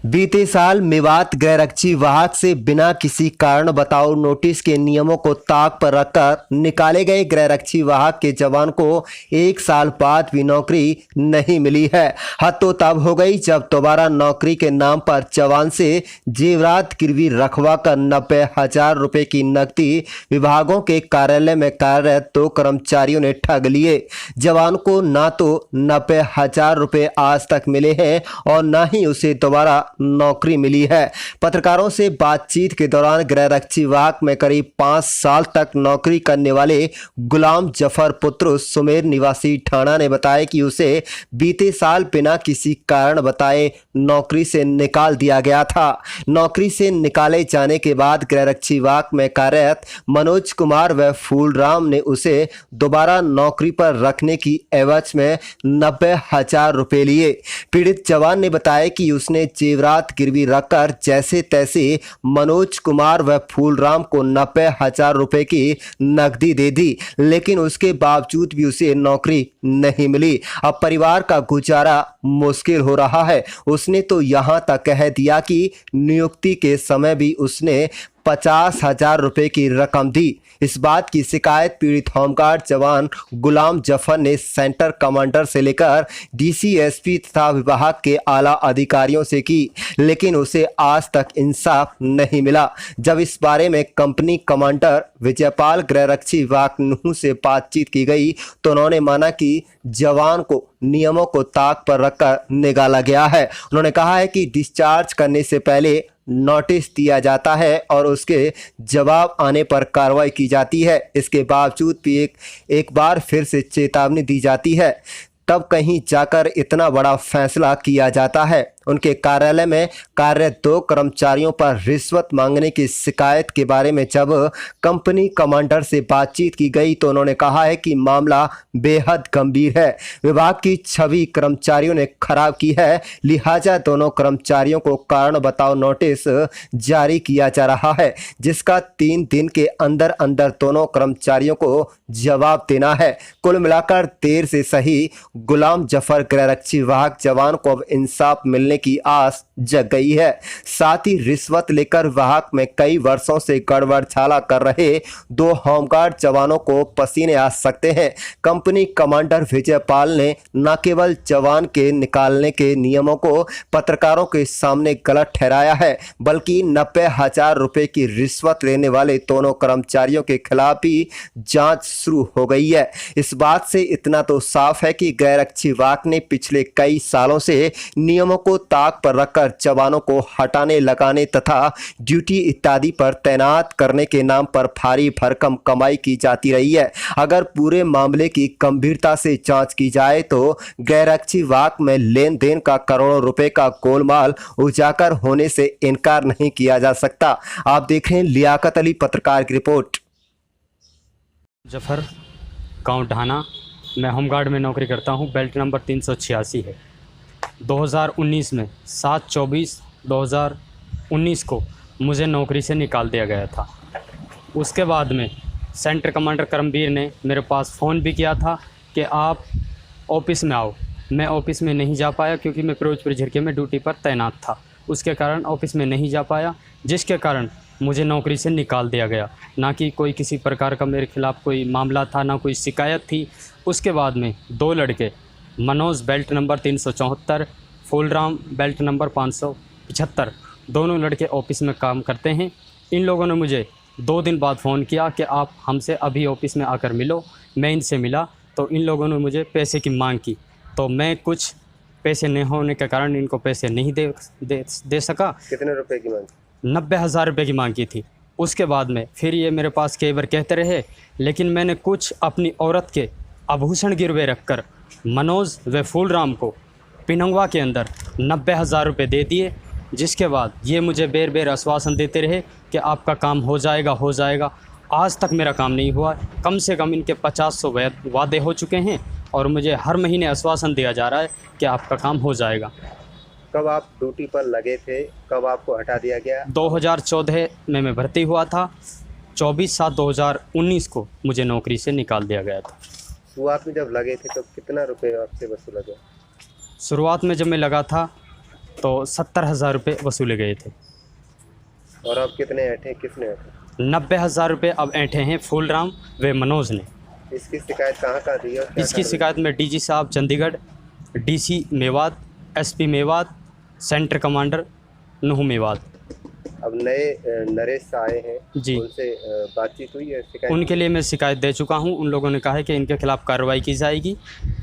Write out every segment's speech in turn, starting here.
बीते साल मेवात गैररक्षी वाहक से बिना किसी कारण बताओ नोटिस के नियमों को ताक पर रखकर निकाले गए गैररक्षी वाहक के जवान को 1 साल बाद भी नौकरी नहीं मिली है। हद तो तब हो गई जब दोबारा नौकरी के नाम पर जवान से जेवरात गिरवी रखवा कर 90,000 रुपए की नकदी विभागों के कार्यालय में कार्यरत 2 कर्मचारियों ने ठग लिए। जवान को ना तो 90,000 रुपए आज तक मिले हैं और न ही उसे दोबारा नौकरी मिली है। पत्रकारों से बातचीत के दौरान गृहरक्षी वाहक में करीब 5 साल तक नौकरी करने वाले गुलाम जफर पुत्र सुमेर निवासी ठाणा ने बताया कि उसे बीते साल बिना किसी कारण बताए नौकरी से निकाल दिया गया था। नौकरी से निकाले जाने के बाद गृहरक्षी वाहक में कार्यरत मनोज कुमार व फूलराम ने उसे दोबारा नौकरी पर रखने की एवज में 90,000 रुपए लिए। पीड़ित जवान ने बताया कि उसने जेवरात गिरवी रखकर जैसे तैसे मनोज कुमार व फूलराम को 90,000 रुपए की नकदी दे दी, लेकिन उसके बावजूद भी उसे नौकरी नहीं मिली। अब परिवार का गुजारा मुश्किल हो रहा है। उसने तो यहाँ तक कह दिया कि नियुक्ति के समय भी उसने 50,000 रुपए की रकम दी। इस बात की शिकायत पीड़ित होमगार्ड जवान गुलाम जफर ने सेंटर कमांडर से लेकर डीसीएसपी तथा विभाग के आला अधिकारियों से की, लेकिन उसे आज तक इंसाफ नहीं मिला। जब इस बारे में कंपनी कमांडर विजयपाल गृहरक्षी वाहक नुह से बातचीत की गई तो उन्होंने माना कि जवान को नियमों को ताक पर रखकर निकाला गया है। उन्होंने कहा है कि डिस्चार्ज करने से पहले नोटिस दिया जाता है और उसके जवाब आने पर कार्रवाई की जाती है। इसके बावजूद भी एक बार फिर से चेतावनी दी जाती है, तब कहीं जाकर इतना बड़ा फैसला किया जाता है। उनके कार्यालय में कार्यरत 2 कर्मचारियों पर रिश्वत मांगने की शिकायत के बारे में जब कंपनी कमांडर से बातचीत की गई तो उन्होंने कहा है कि मामला बेहद गंभीर है। विभाग की छवि कर्मचारियों ने खराब की है, लिहाजा दोनों कर्मचारियों को कारण बताओ नोटिस जारी किया जा रहा है, जिसका 3 दिन के अंदर अंदर दोनों कर्मचारियों को जवाब देना है। कुल मिलाकर देर से सही गुलाम जफर गृहरक्षी वाहक जवान को अब इंसाफ मिलने की आस जग गई है। साथ ही रिश्वत लेकर वाहक में कई वर्षों से गड़बड़ छाला कर रहे 2 होमगार्ड जवानों को पसीने आ सकते हैं। कंपनी कमांडर विजयपाल ने न केवल जवान के निकालने के नियमों को पत्रकारों के सामने गलत ठहराया है, बल्कि 90,000 रुपए की रिश्वत लेने वाले दोनों कर्मचारियों के खिलाफ भी जांच शुरू हो गई है। इस बात से इतना तो साफ है कि गृहरक्षी वाहक ने पिछले कई सालों से नियमों को ताक पर रखकर जवानों को हटाने लगाने तथा ड्यूटी इत्यादि पर तैनात करने के नाम पर भारी भरकम कमाई की जाती रही है। अगर पूरे मामले की गंभीरता से जांच की जाए तो गृहरक्षी वाहक में लेन देन का करोड़ों रुपए का गोलमाल उजागर होने से इनकार नहीं किया जा सकता। आप देख रहे हैं लियाकत अली पत्रकार की रिपोर्ट। जफर, गांव ढाना। मैं होमगार्ड में नौकरी करता हूं। बेल्ट नंबर 386 है। 2019 में 7/24/2019 को मुझे नौकरी से निकाल दिया गया था। उसके बाद में सेंटर कमांडर करमवीर ने मेरे पास फ़ोन भी किया था कि आप ऑफिस में आओ। मैं ऑफिस में नहीं जा पाया क्योंकि मैं फिरोजपुर झिरके में ड्यूटी पर तैनात था। उसके कारण ऑफिस में नहीं जा पाया, जिसके कारण मुझे नौकरी से निकाल दिया गया। ना कि कोई किसी प्रकार का मेरे खिलाफ़ कोई मामला था, ना कोई शिकायत थी। उसके बाद में 2 लड़के, Manoj belt number 374, Phoolram belt number 575, दोनों लड़के ऑफिस में काम करते हैं। इन लोगों ने मुझे 2 दिन बाद फ़ोन किया कि आप हमसे अभी ऑफिस में आकर मिलो। मैं इनसे मिला तो इन लोगों ने मुझे पैसे की मांग की, तो मैं कुछ पैसे नहीं होने के कारण इनको पैसे नहीं दे सका। कितने रुपए की मांग? 90,000 रुपये की मांग की थी। उसके बाद में फिर ये मेरे पास कई बार कहते रहे, लेकिन मैंने कुछ अपनी औरत के आभूषण गिरवे रखकर मनोज व फूलराम को पिनंगवा के अंदर 90,000 रुपये दे दिए, जिसके बाद ये मुझे बेर बेर आश्वासन देते रहे कि आपका काम हो जाएगा हो जाएगा। आज तक मेरा काम नहीं हुआ। कम से कम इनके 50-100 वादे हो चुके हैं और मुझे हर महीने आश्वासन दिया जा रहा है कि आपका काम हो जाएगा। कब आप ड्यूटी पर लगे थे? कब आपको हटा दिया गया? 2014 में मैं भर्ती हुआ था। 24/7/2019 को मुझे नौकरी से निकाल दिया गया था। शुरुआत में जब लगे थे तो कितना रुपए आपसे वसूला गया? शुरुआत में जब मैं लगा था तो 70,000 रुपये वसूले गए थे। और अब कितने ऐंठे, किसने ऐंठे? 90,000 रुपये अब ऐंठे हैं फूलराम व मनोज ने। इसकी शिकायत कहाँ कहाँ दी है और क्या इसकी कार्रवाई? शिकायत में डीजी साहब Chandigarh, DC Mewat, SP Mewat, centre commander Nuh Mewat. अब नए नरेश आए हैं जी। उनसे बातचीत हुई है, शिकायत? उनके लिए मैं शिकायत दे चुका हूं। उन लोगों ने कहा है कि इनके खिलाफ़ कार्रवाई की जाएगी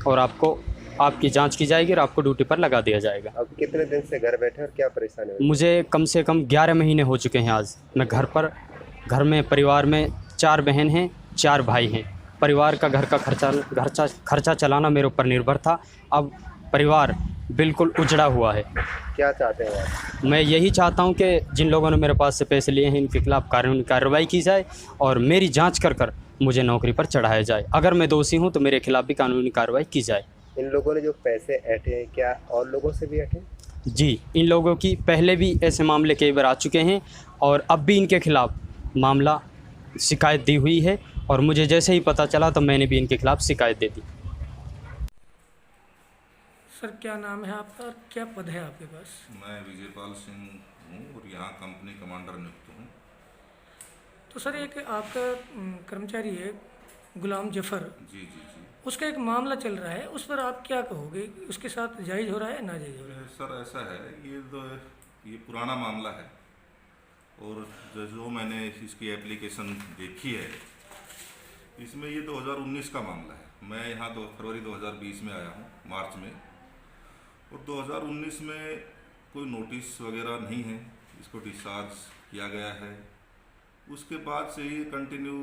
और आपकी जांच की जाएगी और आपको ड्यूटी पर लगा दिया जाएगा। अब कितने दिन से घर बैठे और क्या परेशानी है? मुझे कम से कम 11 महीने हो चुके हैं आज। मैं घर में परिवार में 4 बहन हैं, 4 भाई हैं। परिवार का घर का खर्चा चलाना मेरे ऊपर निर्भर था। अब परिवार बिल्कुल उजड़ा हुआ है। क्या चाहते हैं आप? मैं यही चाहता हूं कि जिन लोगों ने मेरे पास से पैसे लिए हैं इनके खिलाफ़ कानूनी कार्रवाई की जाए और मेरी जांच कर मुझे नौकरी पर चढ़ाया जाए। अगर मैं दोषी हूं तो मेरे खिलाफ़ भी कानूनी कार्रवाई की जाए। इन लोगों ने जो पैसे ऐंठे हैं, क्या और लोगों से भी ऐंठे? जी, इन लोगों की पहले भी ऐसे मामले कई बार आ चुके हैं और अब भी इनके खिलाफ़ मामला शिकायत दी हुई है और मुझे जैसे ही पता चला तो मैंने भी इनके खिलाफ़ शिकायत दे दी। सर क्या नाम है आपका और क्या पद है आपके पास? मैं विजयपाल सिंह हूँ और यहाँ कंपनी कमांडर नियुक्त हूँ। तो सर एक आपका कर्मचारी है गुलाम जफ़र, जी जी जी। उसका एक मामला चल रहा है, उस पर आप क्या कहोगे? उसके साथ जायज़ हो रहा है नाजायज़ हो रहा है? सर ऐसा है, ये पुराना मामला है और जो मैंने इसकी एप्लीकेशन देखी है इसमें ये 2019 का मामला है। मैं यहाँ फरवरी 2020 में आया हूँ, मार्च में, और 2019 में कोई नोटिस वगैरह नहीं है, इसको डिस्चार्ज किया गया है। उसके बाद से ये कंटिन्यू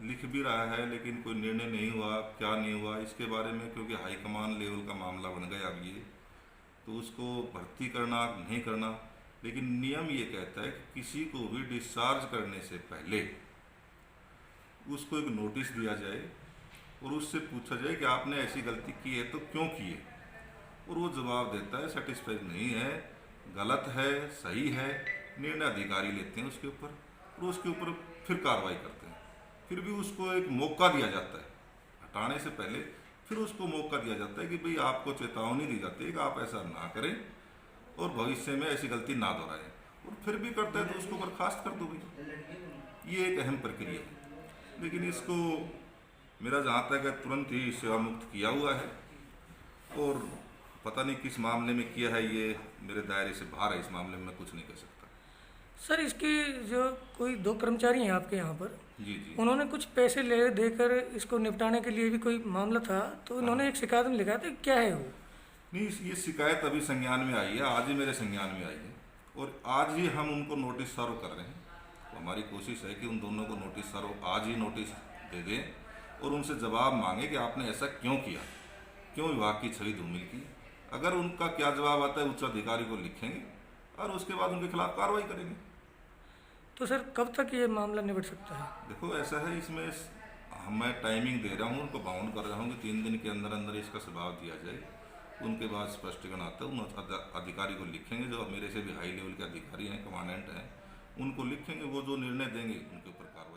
लिख भी रहा है लेकिन कोई निर्णय नहीं हुआ, क्या नहीं हुआ इसके बारे में, क्योंकि हाईकमान लेवल का मामला बन गया अब ये, तो उसको भर्ती करना नहीं करना। लेकिन नियम ये कहता है कि किसी को भी डिस्चार्ज करने से पहले उसको एक नोटिस दिया जाए और उससे पूछा जाए कि आपने ऐसी गलती की है तो क्यों की है, और वो जवाब देता है सेटिस्फाइड नहीं है, गलत है, सही है, निर्णय अधिकारी लेते हैं उसके ऊपर और उसके ऊपर फिर कार्रवाई करते हैं। फिर भी उसको एक मौका दिया जाता है, हटाने से पहले फिर उसको मौका दिया जाता है कि भाई आपको चेतावनी दी जाती है कि आप ऐसा ना करें और भविष्य में ऐसी गलती ना दोहराएं, और फिर भी करता है तो उसको बर्खास्त कर दो भाई। ये एक अहम प्रक्रिया है, लेकिन इसको मेरा जहाँ तक है तुरंत ही सेवा मुक्त किया हुआ है और पता नहीं किस मामले में किया है, ये मेरे दायरे से बाहर है, इस मामले में मैं कुछ नहीं कह सकता। सर इसकी जो कोई 2 कर्मचारी हैं आपके यहाँ पर, जी जी। उन्होंने कुछ पैसे ले देकर इसको निपटाने के लिए भी कोई मामला था, तो उन्होंने एक शिकायत में लिखा था, क्या है वो? नहीं, ये शिकायत अभी संज्ञान में आई है, आज ही मेरे संज्ञान में आई है और आज ही हम उनको नोटिस सर्व कर रहे हैं। तो हमारी कोशिश है कि उन दोनों को नोटिस सर्व आज ही नोटिस दे दें और उनसे जवाब मांगे कि आपने ऐसा क्यों किया, क्यों विभाग की छवि धूमिल की। अगर उनका क्या जवाब आता है उच्च अधिकारी को लिखेंगे और उसके बाद उनके खिलाफ कार्रवाई करेंगे। तो सर कब तक ये मामला निपट सकता है? देखो ऐसा है, इसमें मैं टाइमिंग दे रहा हूँ, उनको बाउंड कर रहा हूँ कि 3 दिन के अंदर अंदर इसका जवाब दिया जाए। उनके बाद स्पष्टीकरण आता है, उन अधिकारी को लिखेंगे जो मेरे से भी हाई लेवल के अधिकारी हैं, कमांडेंट हैं, उनको लिखेंगे, वो जो निर्णय देंगे उनके ऊपर कार्रवाई